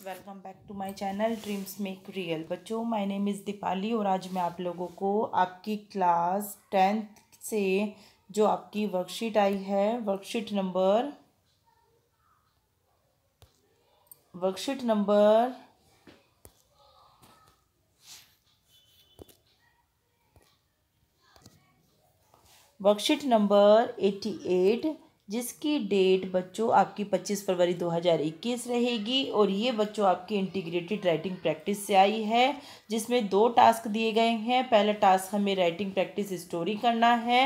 Welcome back to my channel dreams make real. बच्चों, my name is Deepali और आज मैं आप लोगों को आपकी क्लास 10th से जो आपकी वर्कशीट आई है वर्कशीट नंबर 88, जिसकी डेट बच्चों आपकी 25 फरवरी 2021 रहेगी। और ये बच्चों आपकी इंटीग्रेटेड राइटिंग प्रैक्टिस से आई है, जिसमें 2 टास्क दिए गए हैं। पहला टास्क हमें राइटिंग प्रैक्टिस स्टोरी करना है।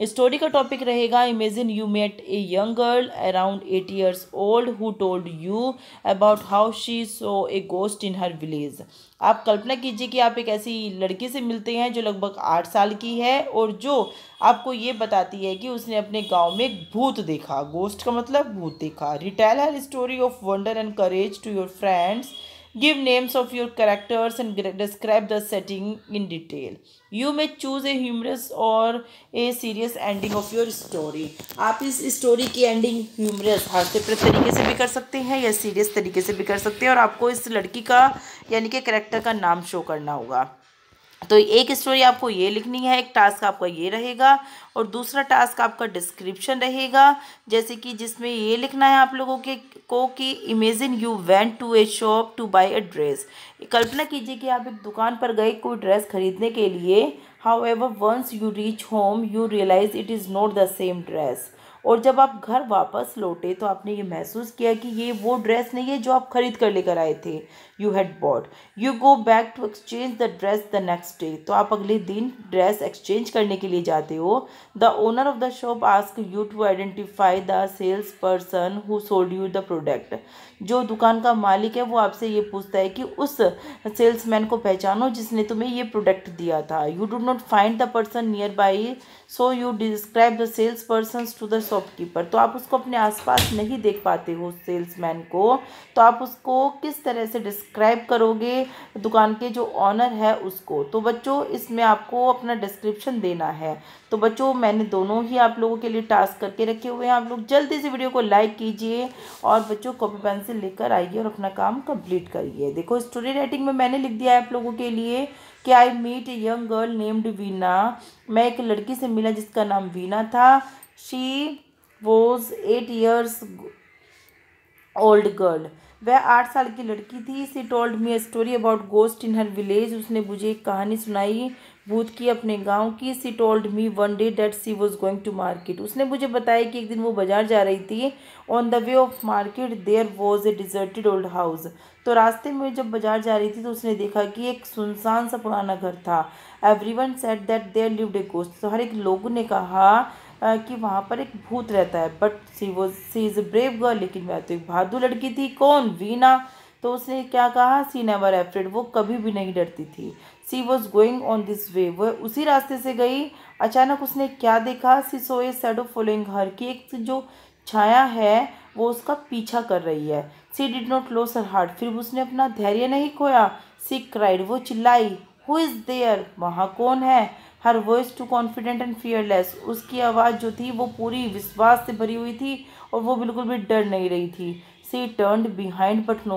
स्टोरी का टॉपिक रहेगा imagine you met a young girl around 8 years old who told you about how she saw a ghost in her village. आप कल्पना कीजिए कि आप एक ऐसी लड़की से मिलते हैं जो लगभग 8 साल की है और जो आपको ये बताती है कि उसने अपने गांव में एक भूत देखा। गोस्ट का मतलब भूत देखा। Retell her story of wonder and courage to your friends. Give names of your characters and describe the setting in detail. You may choose a humorous or a serious ending of your story. आप इस story की ending humerus हास्यप्रद तरीके से भी कर सकते हैं या सीरियस तरीके से भी कर सकते हैं, और आपको इस लड़की का यानी कि कैरेक्टर का नाम शो करना होगा। तो एक स्टोरी आपको ये लिखनी है, एक टास्क आपका ये रहेगा और दूसरा टास्क आपका डिस्क्रिप्शन रहेगा, जैसे कि जिसमें ये लिखना है आप लोगों को कि imagine you went to a shop to buy a dress. कल्पना कीजिए कि आप एक दुकान पर गए कोई ड्रेस खरीदने के लिए। However once you reach home you realise it is not the same dress. और जब आप घर वापस लौटे तो आपने ये महसूस किया कि ये वो ड्रेस नहीं है जो आप खरीद कर लेकर आए थे, you had bought. You go back to exchange the dress the next day. तो आप अगले दिन ड्रेस एक्सचेंज करने के लिए जाते हो। The owner of the shop ask you to identify the sales person who sold you the product. जो दुकान का मालिक है वो आपसे ये पूछता है कि उस सेल्समैन को पहचानो जिसने तुम्हें ये प्रोडक्ट दिया था। You do not find the person nearby so you describe the sales person to the shopkeeper. तो आप उसको अपने आसपास नहीं देख पाते हो सेल्समैन को, तो आप उसको किस तरह से डिस्क्राइब करोगे दुकान के जो ऑनर है उसको। तो बच्चों इसमें आपको अपना डिस्क्रिप्शन देना है। तो बच्चों मैंने दोनों ही आप लोगों के लिए टास्क करके रखे हुए हैं। आप लोग जल्दी से वीडियो को लाइक कीजिए और बच्चों कॉपी पेंसिल लेकर आइए और अपना काम कंप्लीट करिए। देखो स्टोरी राइटिंग में मैंने लिख दिया है आप लोगों के लिए कि I meet a young girl named Veena. मैं एक लड़की से मिला जिसका नाम वीना था। She was 8 years old girl. वह 8 साल की लड़की थी। She told me a story about ghost in her village. उसने मुझे एक कहानी सुनाई भूत की अपने गांव की। She told me one day that she was going to market. उसने मुझे बताया कि एक दिन वो बाजार जा रही थी। On the way of market there was a deserted old house. तो रास्ते में जब बाजार जा रही थी तो उसने देखा कि एक सुनसान सा पुराना घर था। Everyone said that there lived a ghost. तो हर एक लोगों ने कहा कि वहाँ पर एक भूत रहता है। But she is a brave girl. लेकिन वह तो एक बहादुर लड़की थी। कौन? वीना। तो उसने क्या कहा? She never afraid. वो कभी भी नहीं डरती थी। She was going on this way. वह उसी रास्ते से गई। अचानक उसने क्या देखा? She saw a shadow following her. की एक जो छाया है वो उसका पीछा कर रही है। She did not lose her heart. फिर उसने अपना धैर्य नहीं खोया। She cried. वो चिल्लाई, हु इज़ देयर? वहाँ कौन है? Her voice too confident and fearless. उसकी आवाज़ जो थी वो पूरी विश्वास से भरी हुई थी और वो बिल्कुल भी डर नहीं रही थी। She turned behind but no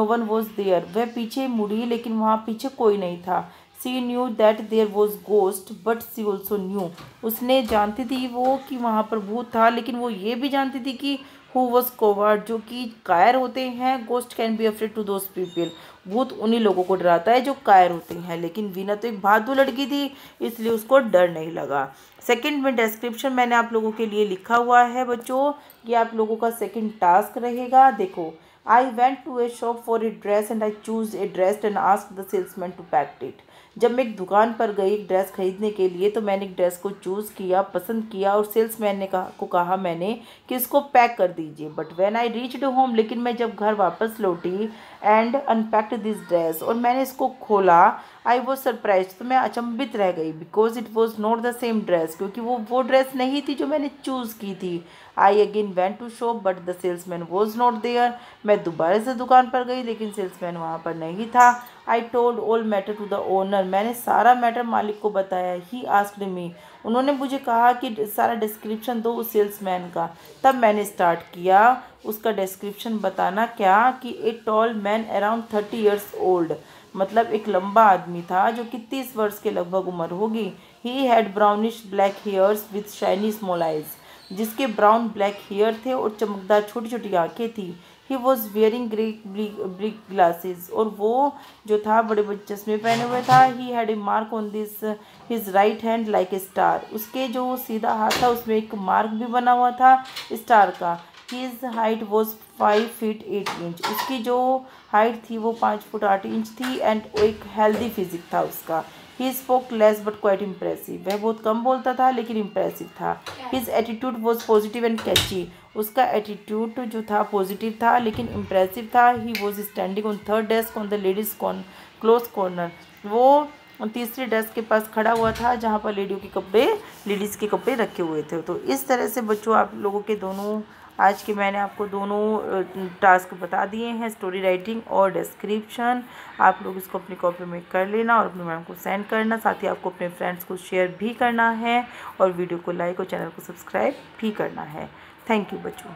one was there. वह पीछे मुड़ी लेकिन वहाँ पीछे कोई नहीं था। She knew that there was ghost but she also knew. उसने जानती थी वो कि वहाँ पर भूत था, लेकिन वो ये भी जानती थी कि हु वॉज कोवर्ड। जो कि कायर होते हैं। Ghost can be afraid to those people. भूत उन्हीं लोगों को डराता है जो कायर होते हैं। लेकिन वीना तो एक बहादुर लड़की थी इसलिए उसको डर नहीं लगा। सेकंड में डिस्क्रिप्शन मैंने आप लोगों के लिए लिखा हुआ है बच्चों। ये आप लोगों का सेकंड टास्क रहेगा। देखो, I went to a shop for a dress and I choose a dress and ask the salesman to pack it. जब मैं एक दुकान पर गई एक ड्रेस खरीदने के लिए तो मैंने एक ड्रेस को चूज़ किया, पसंद किया और सेल्समैन ने कहा मैंने कि इसको पैक कर दीजिए। But when I reached home, लेकिन मैं जब घर वापस लौटी एंड अनपैक्ड दिस ड्रेस, और मैंने इसको खोला, आई वॉज सरप्राइज। तो मैं अचंभित रह गई because it was not the same dress. क्योंकि वो ड्रेस नहीं थी जो मैंने चूज़ की थी। I again went to shop but the salesman was not there. मैं दोबारा से दुकान पर गई लेकिन सेल्समैन वहाँ पर नहीं था। I told all matter to the owner. मैंने सारा मैटर मालिक को बताया। He asked me. उन्होंने मुझे कहा कि सारा डिस्क्रिप्शन दो उस सेल्समैन का। तब मैंने स्टार्ट किया उसका डिस्क्रिप्शन बताना क्या कि a tall man around 30 years old, मतलब एक लंबा आदमी था जो कि 30 वर्ष के लगभग उम्र होगी। He had brownish black hairs with shiny small eyes, जिसके ब्राउन ब्लैक हेयर थे और चमकदार छोटी छोटी आंखें थी। He was wearing grey brick glasses, और वो जो था बड़े बड़े चश्मे पहने हुए था। He had a mark on this his right hand like a star, उसके जो सीधा हाथ था उसमें एक मार्क भी बना हुआ था स्टार का। His height was 5 feet 8 inch, उसकी जो हाइट थी वो 5 फुट 8 इंच थी। एंड एक हेल्दी फिजिक था उसका। He spoke less but quite impressive, वह बहुत कम बोलता था लेकिन इम्प्रेसिव था। His attitude was positive and catchy, उसका एटीट्यूड जो था पॉजिटिव था लेकिन इम्प्रेसिव था। He was standing on third desk on the ladies close corner, वो तीसरे डेस्क के पास खड़ा हुआ था जहाँ पर लेडीज़ के कपड़े रखे हुए थे। तो इस तरह से बच्चों आप लोगों के दोनों आज के मैंने आपको दोनों टास्क बता दिए हैं, स्टोरी राइटिंग और डिस्क्रिप्शन। आप लोग इसको अपनी कॉपी में कर लेना और अपनी मैम को सेंड करना, साथ ही आपको अपने फ्रेंड्स को शेयर भी करना है और वीडियो को लाइक और चैनल को सब्सक्राइब भी करना है। थैंक यू बच्चों।